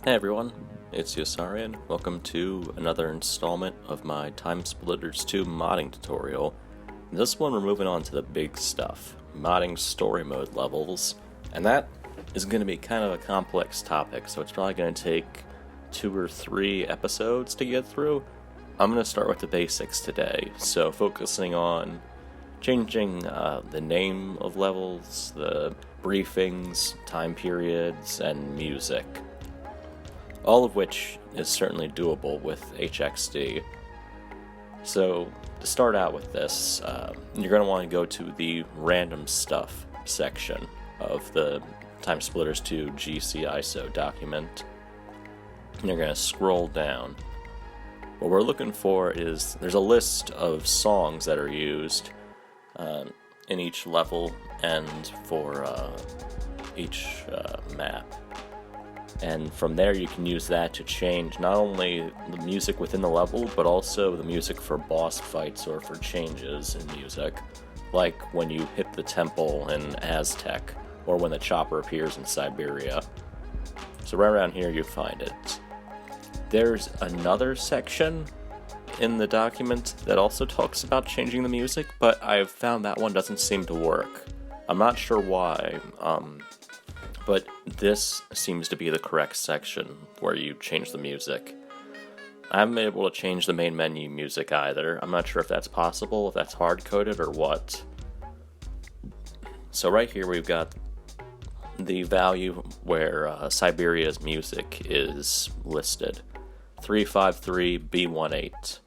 Hey everyone, it's Yosarian. Welcome to another installment of my TimeSplitters 2 modding tutorial. In this one we're moving on to the big stuff, modding story mode levels, and that is going to be kind of a complex topic, so it's probably going to take 2 or 3 episodes to get through. I'm going to start with the basics today, so focusing on changing the name of levels, the briefings, time periods, and music. All of which is certainly doable with HXD. So, to start out with this, you're going to want to go to the random stuff section of the TimeSplitters 2 GC ISO document. And you're going to scroll down. What we're looking for is, there's a list of songs that are used in each level and for each map. And from there you can use that to change not only the music within the level, but also the music for boss fights or for changes in music, like when you hit the temple in Aztec, or when the chopper appears in Siberia. So right around here you find it. There's another section in the document that also talks about changing the music, but I've found that one doesn't seem to work. I'm not sure why, but this seems to be the correct section where you change the music. I haven't been able to change the main menu music either. I'm not sure if that's possible, if that's hard-coded or what. So right here we've got the value where Siberia's music is listed. 353B18.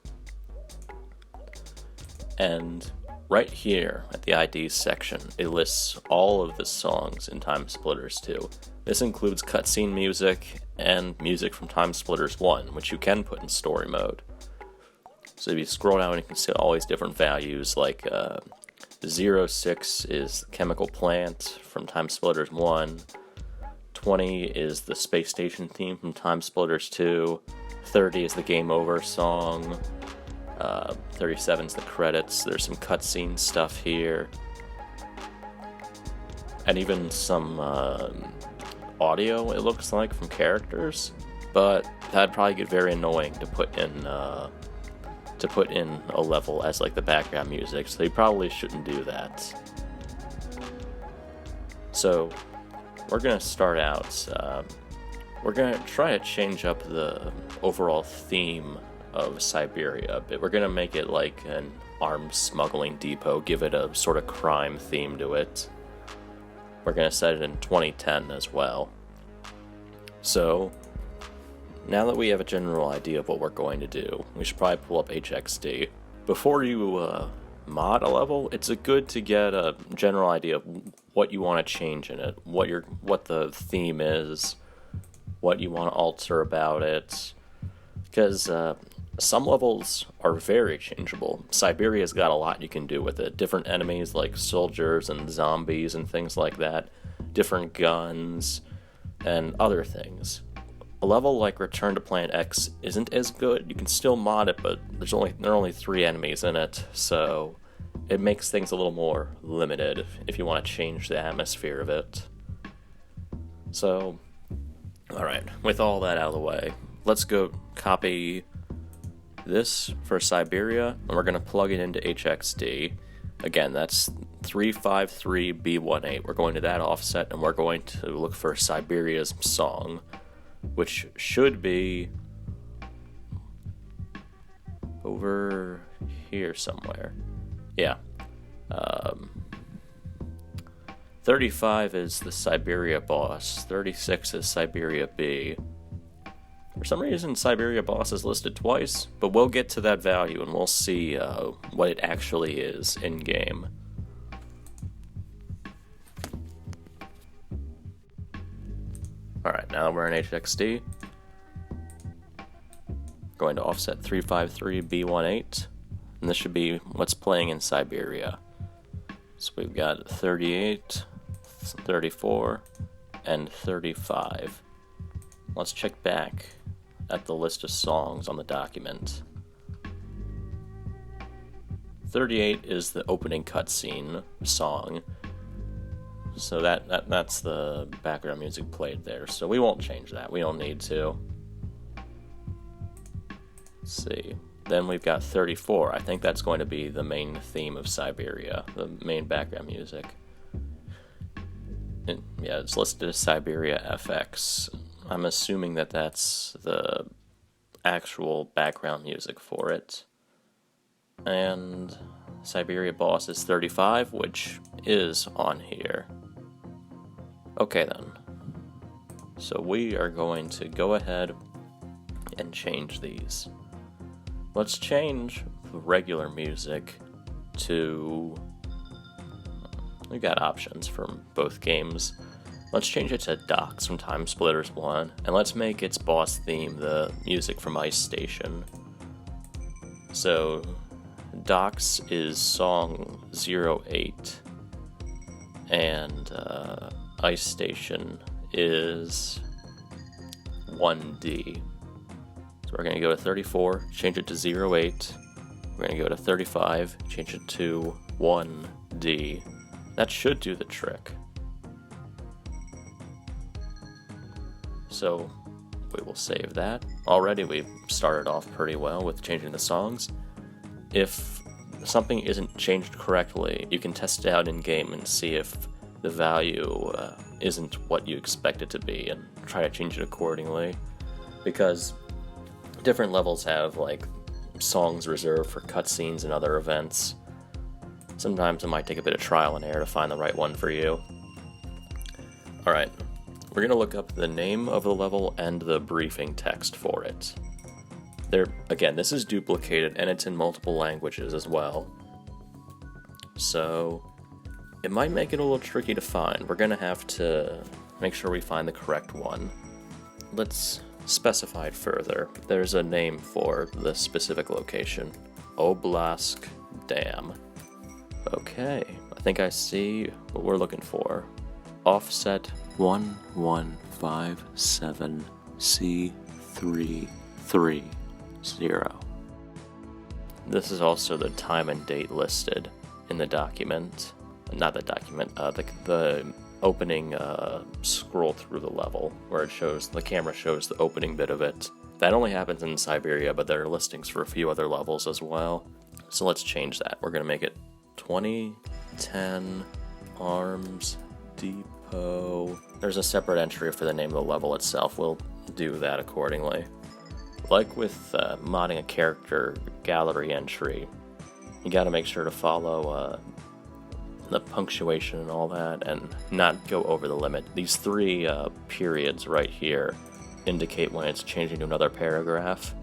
And right here at the IDs section, it lists all of the songs in TimeSplitters 2. This includes cutscene music and music from TimeSplitters 1, which you can put in story mode. So if you scroll down, you can see all these different values, like 06 is Chemical Plant from TimeSplitters 1, 20 is the Space Station theme from TimeSplitters 2, 30 is the Game Over song, 37 is the credits. There's some cutscene stuff here, and even some audio, it looks like, from characters, but that'd probably get very annoying to put in a level as like the background music, so you probably shouldn't do that. So we're gonna start out, we're gonna try to change up the overall theme of Siberia a bit. We're gonna make it like an arms smuggling depot, give it a sort of crime theme to it. We're gonna set it in 2010 as well. So now that we have a general idea of what we're going to do, we should probably pull up HXD. Before you mod a level, it's good to get a general idea of what you want to change in it, what the theme is, what you want to alter about it, because some levels are very changeable. Siberia's got a lot you can do with it. Different enemies like soldiers and zombies and things like that. Different guns and other things. A level like Return to Planet X isn't as good. You can still mod it, but there are only 3 enemies in it, so it makes things a little more limited if you want to change the atmosphere of it. So, alright, with all that out of the way, let's go copy this for Siberia, and we're going to plug it into HXD. Again, that's 353B18. We're going to that offset, and we're going to look for Siberia's song, which should be over here somewhere. Yeah. 35 is the Siberia boss, 36 is Siberia B. For some reason, Siberia boss is listed twice, but we'll get to that value and we'll see what it actually is in-game. Alright, now we're in HXD. Going to offset 353B18, and this should be what's playing in Siberia. So we've got 38, 34, and 35. Let's check back at the list of songs on the document. 38 is the opening cutscene song. So that's the background music played there. So we won't change that. We don't need to. Let's see. Then we've got 34. I think that's going to be the main theme of Siberia, the main background music. Yeah, it's listed as Siberia FX. I'm assuming that that's the actual background music for it. And Siberia boss is 35, which is on here. Okay then. So we are going to go ahead and change these. Let's change the regular music to... We got options from both games. Let's change it to Docks from TimeSplitters 1, and let's make its boss theme the music from Ice Station. So, Docks is song 08, and Ice Station is 1D. So we're going to go to 34, change it to 08. We're going to go to 35, change it to 1D. That should do the trick. So we will save that. Already we've started off pretty well with changing the songs. If something isn't changed correctly, you can test it out in game and see if the value isn't what you expect it to be and try to change it accordingly. Because different levels have like songs reserved for cutscenes and other events. Sometimes it might take a bit of trial and error to find the right one for you. Alright, we're going to look up the name of the level and the briefing text for it. Again, this is duplicated and it's in multiple languages as well. So it might make it a little tricky to find. We're going to have to make sure we find the correct one. Let's specify it further. There's a name for the specific location. Oblast Dam. Okay, I think I see what we're looking for. Offset 1157C330. This is also the time and date listed in the document. Not the document, the opening scroll through the level, where it shows, the camera shows the opening bit of it. That only happens in Siberia, but there are listings for a few other levels as well. So let's change that. We're going to make it 2010 Arms Depot. There's a separate entry for the name of the level itself. We'll do that accordingly. Like with modding a character gallery entry, you got to make sure to follow the punctuation and all that and not go over the limit. These three periods right here indicate when it's changing to another paragraph.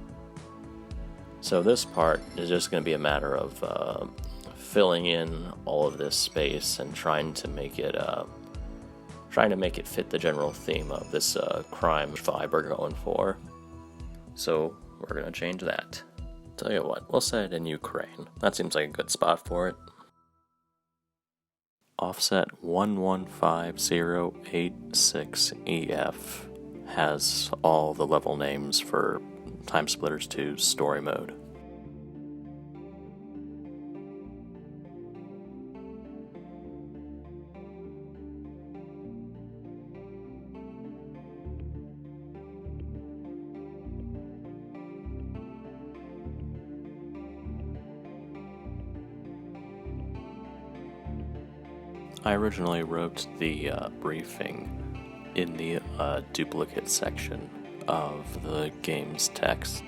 So this part is just going to be a matter of filling in all of this space and trying to make it fit the general theme of this crime vibe we're going for. So we're going to change that. Tell you what, we'll set it in Ukraine. That seems like a good spot for it. Offset 115086EF has all the level names for TimeSplitters 2 story mode. I originally wrote the briefing in the duplicate section of the game's text.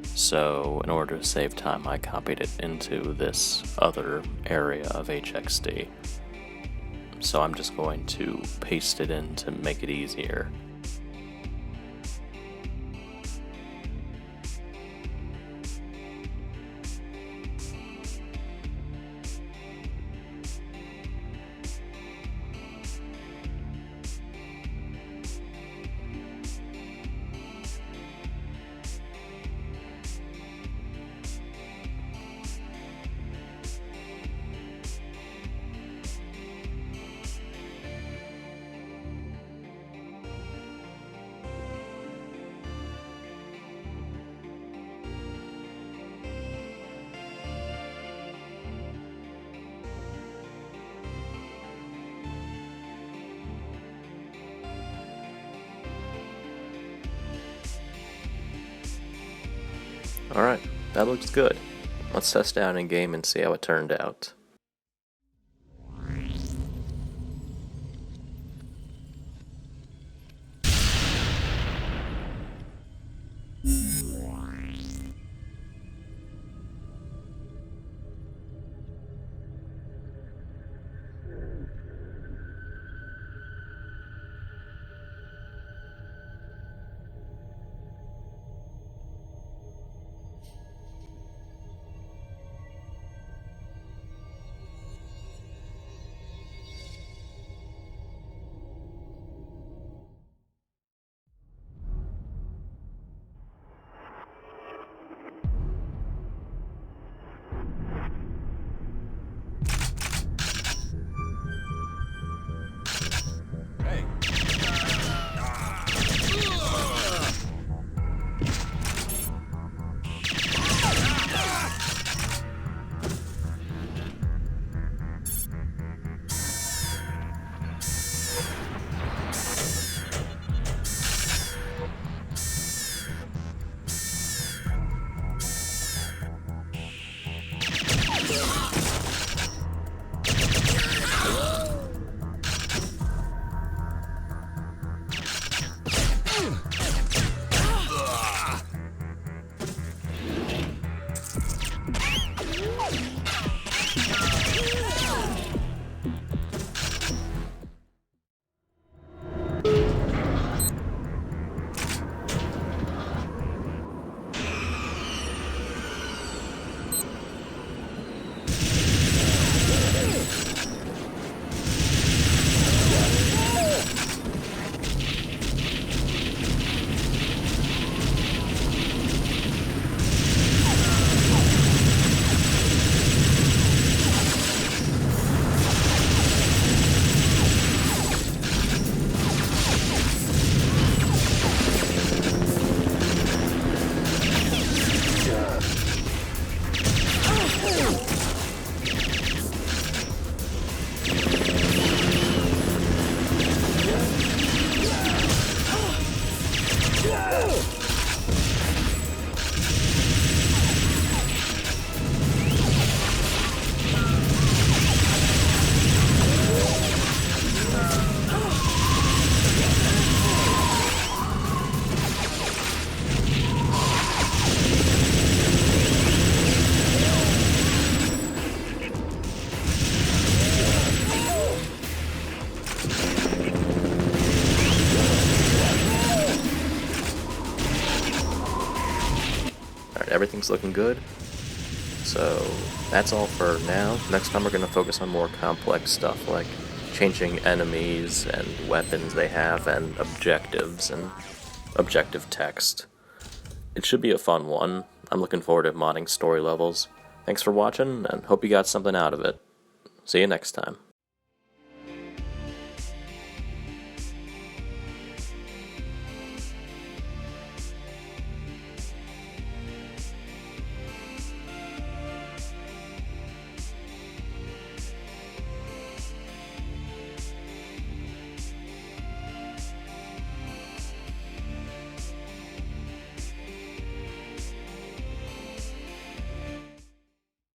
So in order to save time, I copied it into this other area of HXD. So I'm just going to paste it in to make it easier. Alright, that looks good. Let's test out in game and see how it turned out. Everything's looking good. So that's all for now. Next time we're going to focus on more complex stuff like changing enemies and weapons they have and objectives and objective text. It should be a fun one. I'm looking forward to modding story levels. Thanks for watching and hope you got something out of it. See you next time.